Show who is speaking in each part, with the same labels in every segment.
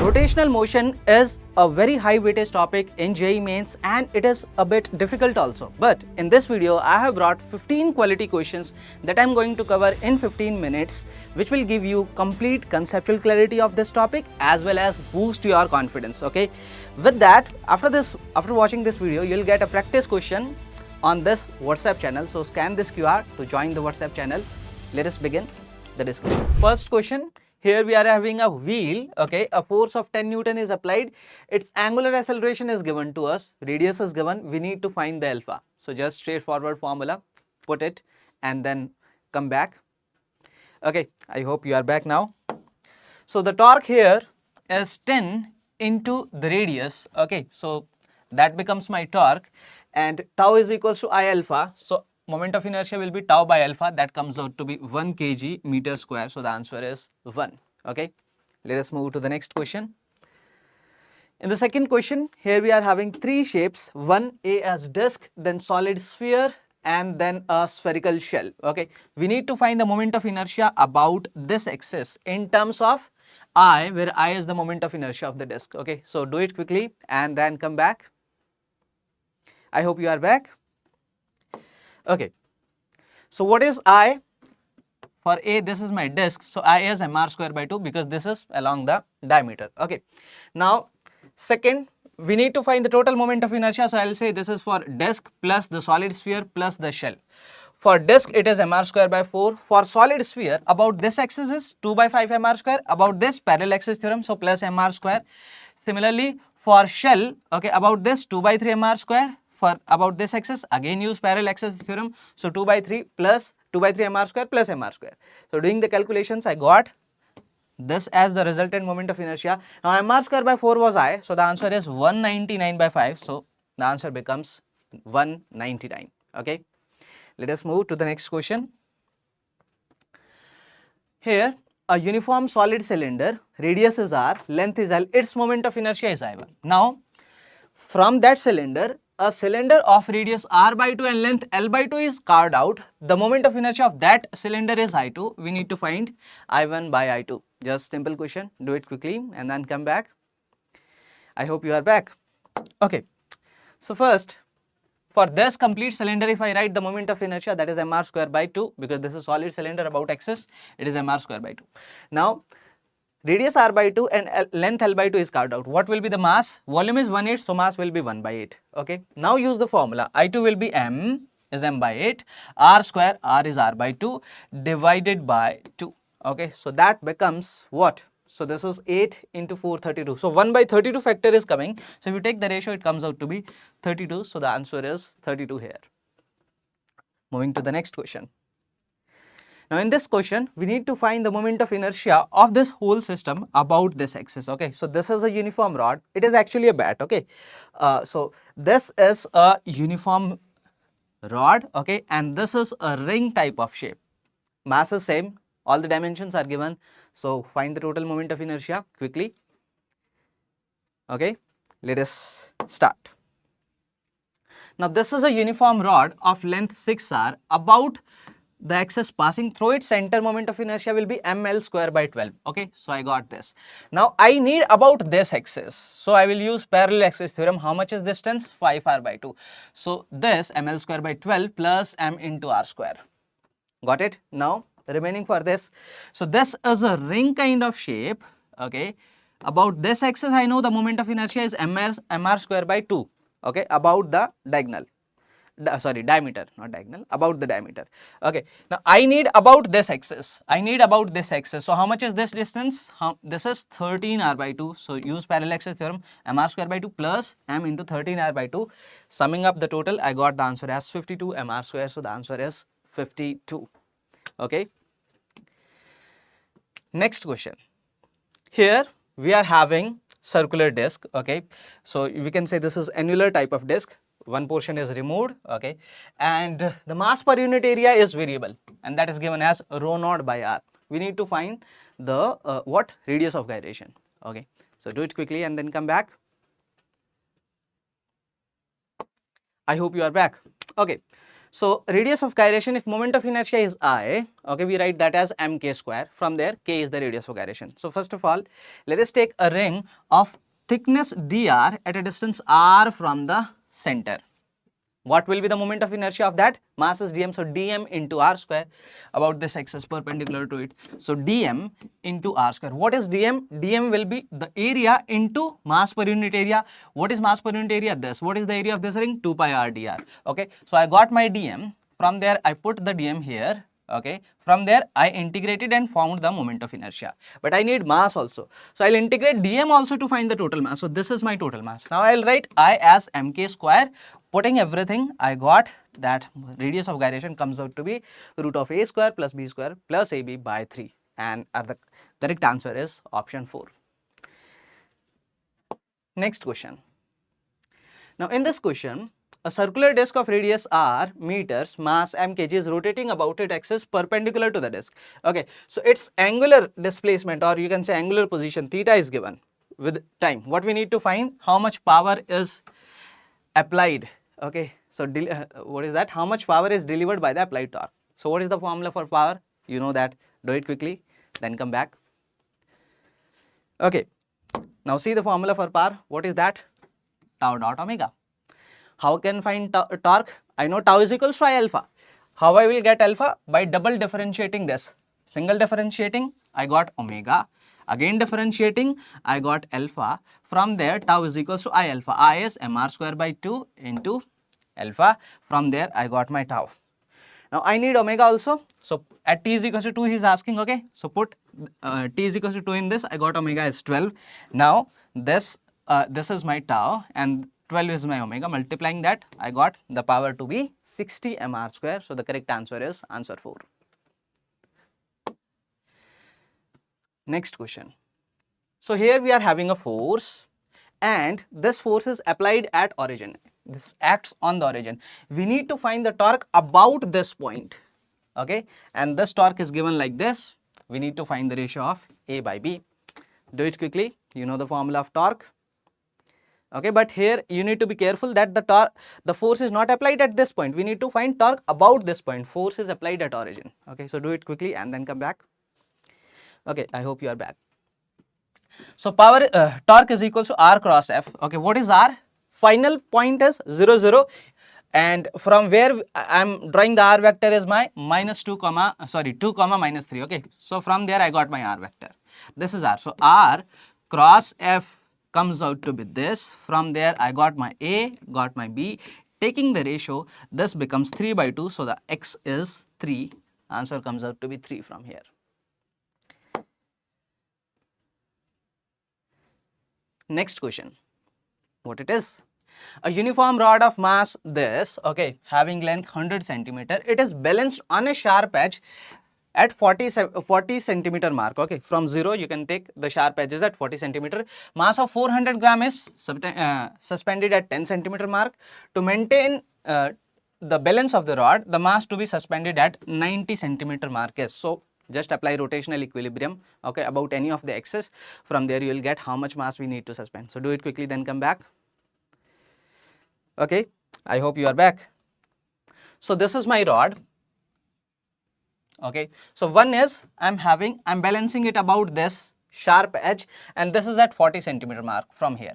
Speaker 1: Rotational motion is a very high weightage topic in JEE mains and it is a bit difficult also. But in this video, I have brought 15 quality questions that I am going to cover in 15 minutes, which will give you complete conceptual clarity of this topic as well as boost your confidence. Okay. With that, after watching this video, you'll get a practice question on this WhatsApp channel. So scan this QR to join the WhatsApp channel. Let us begin the discussion. First question. Here we are having a wheel, okay, a force of 10 Newton is applied, its angular acceleration is given to us, radius is given, we need to find the alpha. So just straightforward formula, put it and then come back. Okay, I hope you are back now. So the torque here is 10 into the radius, okay, so that becomes my torque and tau is equals to I alpha. So moment of inertia will be tau by alpha, that comes out to be 1 kg meter square. So the answer is 1. Okay, let us move to the next question. In the second question, here we are having three shapes, one A as disc, then solid sphere and then a spherical shell. Okay, we need to find the moment of inertia about this axis in terms of I, where I is the moment of inertia of the disc. Okay, so do it quickly and then come back. I hope you are back. Okay, so what is I? For A, this is my disc, so I is mr square by 2 because this is along the diameter. Okay, now second, we need to find the total moment of inertia, so I will say this is for disc plus the solid sphere plus the shell. For disc, it is mr square by 4. For solid sphere, about this axis is 2 by 5 mr square, about this parallel axis theorem, so plus mr square. Similarly, for shell, okay, about this 2 by 3 mr square. For about this axis, again use parallel axis theorem, so 2 by 3 plus 2 by 3 mr square plus mr square. So doing the calculations, I got this as the resultant moment of inertia. Now mr square by 4 was I, so the answer is 199 by 5, so the answer becomes 199. Okay, let us move to the next question. Here, a uniform solid cylinder, radius is r, length is l, its moment of inertia is I1. Now from that cylinder, a cylinder of radius r by 2 and length l by 2 is carved out. The moment of inertia of that cylinder is I2. We need to find I1 by I2. Just simple question. Do it quickly and then come back. I hope you are back. Okay. So first, for this complete cylinder, if I write the moment of inertia, that is mr square by 2, because this is solid cylinder about axis, it is mr square by 2. Now, radius r by 2 and length l by 2 is carved out. What will be the mass? Volume is 1/8, so mass will be 1 by 8. Okay. Now use the formula. I2 will be m is m by 8, r square, r is r by 2 divided by 2. Okay. So that becomes what? So this is 8 into 4, 32. So 1 by 32 factor is coming. So if you take the ratio, it comes out to be 32. So the answer is 32 here. Moving to the next question. Now in this question, we need to find the moment of inertia of this whole system about this axis. Okay, so this is a uniform rod. It is actually a bat. Okay, so this is a uniform rod. Okay, and this is a ring type of shape. Mass is same. All the dimensions are given. So find the total moment of inertia quickly. Okay, let us start. Now this is a uniform rod of length 6r about the axis passing through its center. Moment of inertia will be ml square by 12. Okay, so I got this. Now I need about this axis, so I will use parallel axis theorem. How much is distance? 5r by 2. So this ml square by 12 plus m into r square. Got it? Now remaining for this, so this is a ring kind of shape. Okay, about this axis I know the moment of inertia is mr square by 2. Okay, about the diagonal. Diameter, not diagonal, about the diameter. Okay, now I need about this axis. So how much is this distance? This is 13r by 2. So use parallel axis theorem, mr square by 2 plus m into 13r by 2. Summing up the total, I got the answer as 52 mr square. So the answer is 52. Okay. Next question. Here we are having circular disc. Okay, so we can say this is annular type of disc. One portion is removed, okay, and the mass per unit area is variable, and that is given as rho naught by r. We need to find the what? Radius of gyration. Okay, so do it quickly and then come back. I hope you are back. Okay, So radius of gyration, if moment of inertia is I, okay, we write that as mk square. From there, k is the radius of gyration. So first of all, let us take a ring of thickness dr at a distance r from the center. What will be the moment of inertia of that? Mass is dm, so dm into r square about this axis perpendicular to it. So dm into r square. What is dm? Dm will be the area into mass per unit area. What is mass per unit area? This. What is the area of this ring? 2 pi r dr. Okay, so I got my dm. From there I put the dm here. Okay, from there I integrated and found the moment of inertia, but I need mass also, so I'll integrate dm also to find the total mass. So this is my total mass. Now I'll write I as mk square. Putting everything, I got that radius of gyration comes out to be root of a square plus b square plus ab by 3, and the correct answer is option 4. Next question. Now in this question, a circular disc of radius r meters, mass m kg is rotating about its axis perpendicular to the disc. Okay, so its angular displacement, or you can say angular position, theta is given with time. What we need to find? How much power is applied. Okay, so what is that? How much power is delivered by the applied torque? So what is the formula for power? You know that. Do it quickly, then come back. Okay, now see the formula for power. What is that? Tau dot omega. How can find torque? I know tau is equals to I alpha. How I will get alpha? By double differentiating this. Single differentiating, I got omega. Again differentiating, I got alpha. From there, tau is equals to I alpha. I is mr square by 2 into alpha. From there, I got my tau. Now I need omega also. So at t is equals to 2, he is asking. Okay, so put t is equals to 2 in this. I got omega is 12. Now this is my tau and 12 is my omega. Multiplying that, I got the power to be 60 mr square. So the correct answer is answer 4. Next question. So here we are having a force, and this force is applied at origin. This acts on the origin. We need to find the torque about this point. Okay, and this torque is given like this. We need to find the ratio of A by B. Do it quickly. You know the formula of torque. Okay, but here you need to be careful that the force is not applied at this point. We need to find torque about this point. Force is applied at origin. Okay, so do it quickly and then come back. Okay, I hope you are back. So power torque is equals to R cross F. Okay, what is R? Final point is 0, 0, and from where I am drawing the R vector is my minus 2 comma minus 3. Okay, so from there I got my R vector. This is R. So R cross F comes out to be this. From there I got my A, got my B. Taking the ratio, this becomes 3 by 2. So the X is 3. Answer comes out to be 3 from here. Next question. What it is? A uniform rod of mass this, okay, having length 100 centimeter. It is balanced on a sharp edge at 40 centimeter mark. Okay, from 0 you can take the sharp edges at 40 centimeter. Mass of 400 gram is suspended at 10 centimeter mark. To maintain the balance of the rod, the mass to be suspended at 90 centimeter mark is. So just apply rotational equilibrium, okay, about any of the axis. From there you will get how much mass we need to suspend. So do it quickly, then come back. Okay, I hope you are back. So this is my rod. Okay, so one is I'm balancing it about this sharp edge, and this is at 40 centimeter mark from here.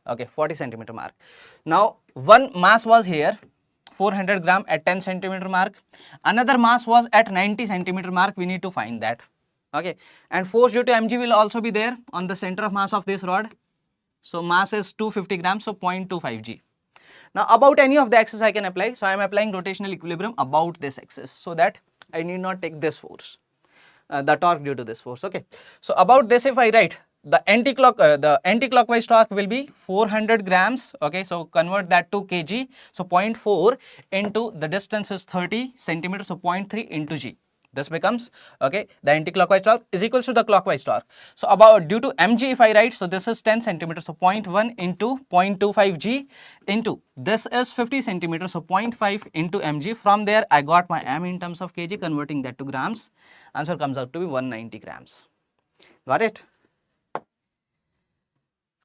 Speaker 1: Okay, 40 centimeter mark. Now one mass was here 400 gram at 10 centimeter mark. Another mass was at 90 centimeter mark. We need to find that. Okay, and force due to mg will also be there on the center of mass of this rod. So mass is 250 grams, so 0.25 g. Now about any of the axis I can apply. So I am applying rotational equilibrium about this axis, so that I need not take this force, the torque due to this force. Okay, so about this, if I write the anti-clockwise torque will be 400 grams. Okay, so convert that to kg. So 0.4 into the distance is 30 centimeters, so 0.3 into g. This becomes, okay, the anti-clockwise torque is equals to the clockwise torque. So about due to mg if I write, so this is 10 centimeters, so 0.1 into 0.25 g into this is 50 centimeters, so 0.5 into mg. From there I got my m in terms of kg, converting that to grams. Answer comes out to be 190 grams. Got it?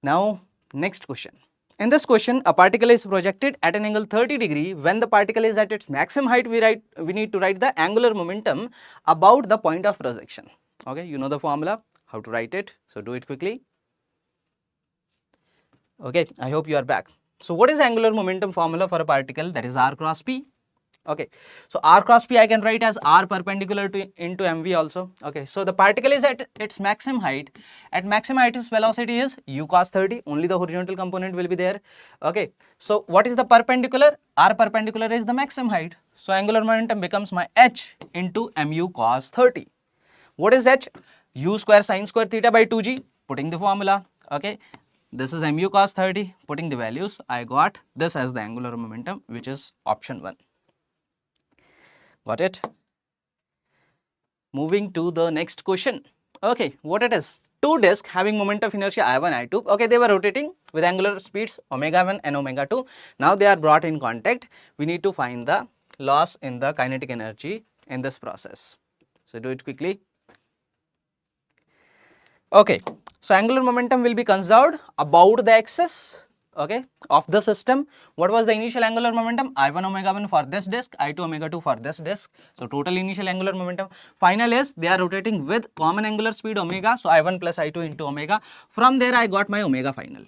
Speaker 1: Now next question. In this question, a particle is projected at an angle 30 degree. When the particle is at its maximum height, we need to write the angular momentum about the point of projection. Okay, you know the formula, how to write it, so do it quickly. Okay, I hope you are back. So what is angular momentum formula for a particle? That is r cross p. Okay, so r cross p I can write as r perpendicular to into mv also. Okay, so the particle is at its maximum height. At maximum height, its velocity is u cos 30. Only the horizontal component will be there. Okay, so what is the perpendicular? R perpendicular is the maximum height. So angular momentum becomes my h into mu cos 30. What is h? U square sine square theta by 2g. Putting the formula. Okay, this is mu cos 30. Putting the values, I got this as the angular momentum, which is option 1. Got it? Moving to the next question. Okay, what it is? Two discs having moment of inertia I1, I2. Okay, they were rotating with angular speeds omega 1 and omega 2. Now they are brought in contact. We need to find the loss in the kinetic energy in this process. So do it quickly. Okay, so angular momentum will be conserved about the axis, okay, of the system. What was the initial angular momentum? I1 omega 1 for this disk, I2 omega 2 for this disk. So total initial angular momentum. Final is they are rotating with common angular speed omega, so I1 plus I2 into omega. From there I got my omega final.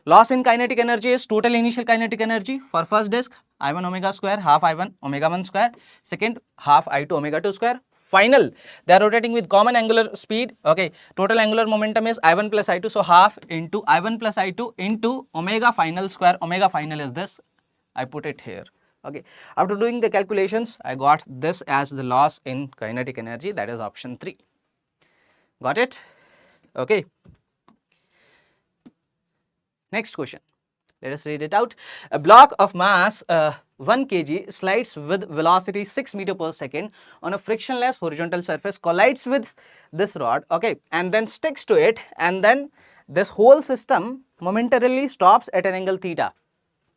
Speaker 1: Loss in kinetic energy is total initial kinetic energy for first disk, I1 omega square half I1 omega 1 square, second half I2 omega 2 square. Final, they are rotating with common angular speed. Okay, total angular momentum is I1 plus I2, so half into I1 plus I2 into omega final square. Omega final is this, I put it here. Okay, after doing the calculations, I got this as the loss in kinetic energy, that is option 3. Got it? Okay. Next question. Let us read it out. A block of mass 1 kg slides with velocity 6 meter per second on a frictionless horizontal surface, collides with this rod, okay, and then sticks to it, and then this whole system momentarily stops at an angle theta.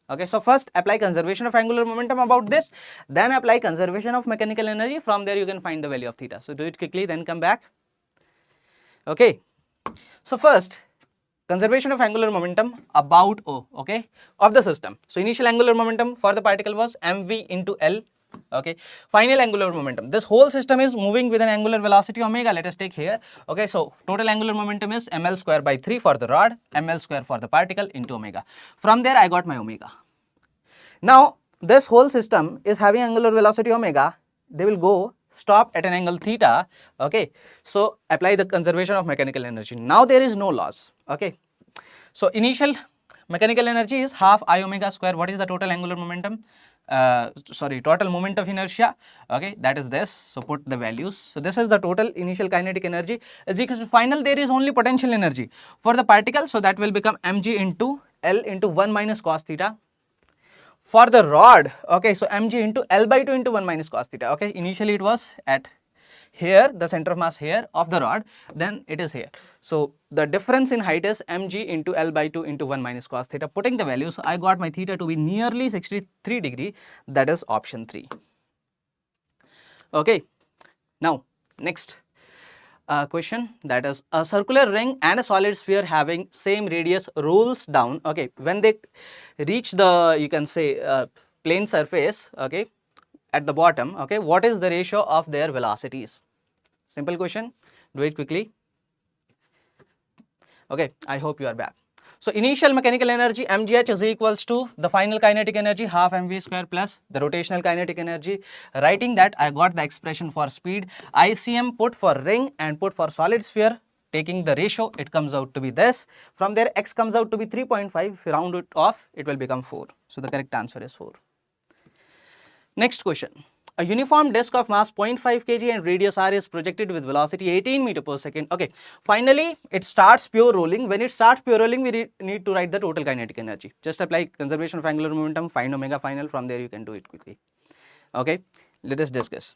Speaker 1: Okay, so first apply conservation of angular momentum about this, then apply conservation of mechanical energy. From there you can find the value of theta. So do it quickly, then come back. Okay, so first, conservation of angular momentum about O, okay, of the system. So initial angular momentum for the particle was mv into L, okay. Final angular momentum, this whole system is moving with an angular velocity omega, let us take here, okay. So total angular momentum is ml square by 3 for the rod, ml square for the particle into omega. From there I got my omega. Now this whole system is having angular velocity omega, they will go stop at an angle theta, okay. So apply the conservation of mechanical energy. Now there is no loss, okay. So initial mechanical energy is half I omega square. What is the total angular momentum? Total moment of inertia, okay, that is this. So put the values. So this is the total initial kinetic energy. As equals to final, there is only potential energy for the particle, so that will become mg into L into 1 minus cos theta. For the rod, okay, so mg into L by 2 into 1 minus cos theta, okay. Initially it was at here, the center of mass here of the rod, then it is here. So the difference in height is mg into L by 2 into 1 minus cos theta. Putting the values, I got my theta to be nearly 63 degree, that is option 3. Okay, now next question, that is a circular ring and a solid sphere having same radius rolls down, okay, when they reach the, you can say, plane surface, okay, at the bottom, okay, what is the ratio of their velocities? Simple question, do it quickly. Okay, I hope you are back. So initial mechanical energy mgh is equals to the final kinetic energy half mv square plus the rotational kinetic energy. Writing that, I got the expression for speed. ICM put for ring and put for solid sphere. Taking the ratio, it comes out to be this. From there, x comes out to be 3.5. If you round it off, it will become 4. So the correct answer is 4. Next question. A uniform disk of mass 0.5 kg and radius r is projected with velocity 18 meter per second. Okay, finally it starts pure rolling. When it starts pure rolling, we need to write the total kinetic energy. Just apply conservation of angular momentum, find omega final. From there you can do it quickly. Okay, let us discuss.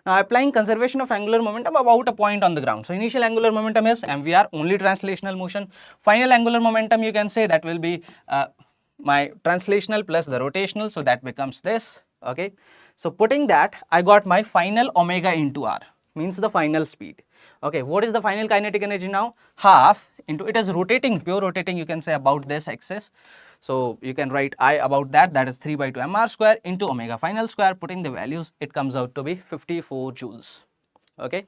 Speaker 1: Now applying conservation of angular momentum about a point on the ground. So initial angular momentum is mvr, only translational motion. Final angular momentum, you can say that will be my translational plus the rotational, so that becomes this, okay. So putting that, I got my final omega into r, means the final speed. Okay, what is the final kinetic energy now? Half into, it is rotating, pure rotating, you can say, about this axis. So you can write I about that, that is 3 by 2 mr square into omega final square. Putting the values, it comes out to be 54 joules. Okay.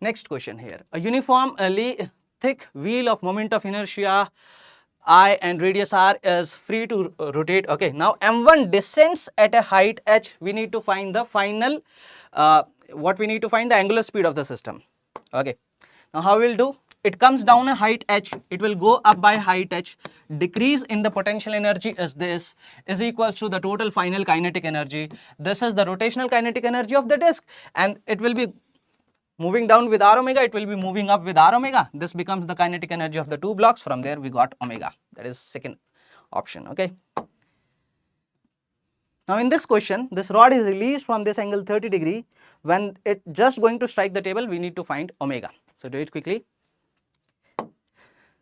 Speaker 1: Next question here. A uniformly thick wheel of moment of inertia I and radius r is free to rotate. Okay, now m1 descends at a height h. We need to find the final, what we need to find, the angular speed of the system. Okay, now how we'll do? It comes down a height h, it will go up by height h. Decrease in the potential energy is this, is equals to the total final kinetic energy. This is the rotational kinetic energy of the disk, and it will be moving down with r omega, it will be moving up with r omega. This becomes the kinetic energy of the two blocks. From there we got omega. That is second option. Okay. Now in this question, this rod is released from this angle 30 degree. When it just going to strike the table, we need to find omega. So do it quickly.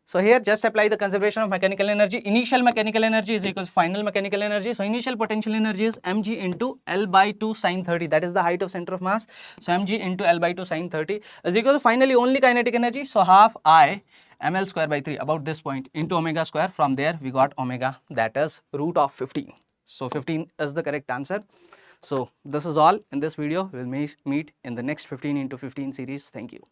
Speaker 1: So here just apply the conservation of mechanical energy. Initial mechanical energy is equals final mechanical energy. So initial potential energy is mg into L by 2 sine 30. That is the height of center of mass. So mg into L by 2 sine 30 is equal to finally only kinetic energy. So half I ml square by 3 about this point into omega square. From there we got omega, that is root of 15. So 15 is the correct answer. So this is all in this video. We'll meet in the next 15 into 15 series. Thank you.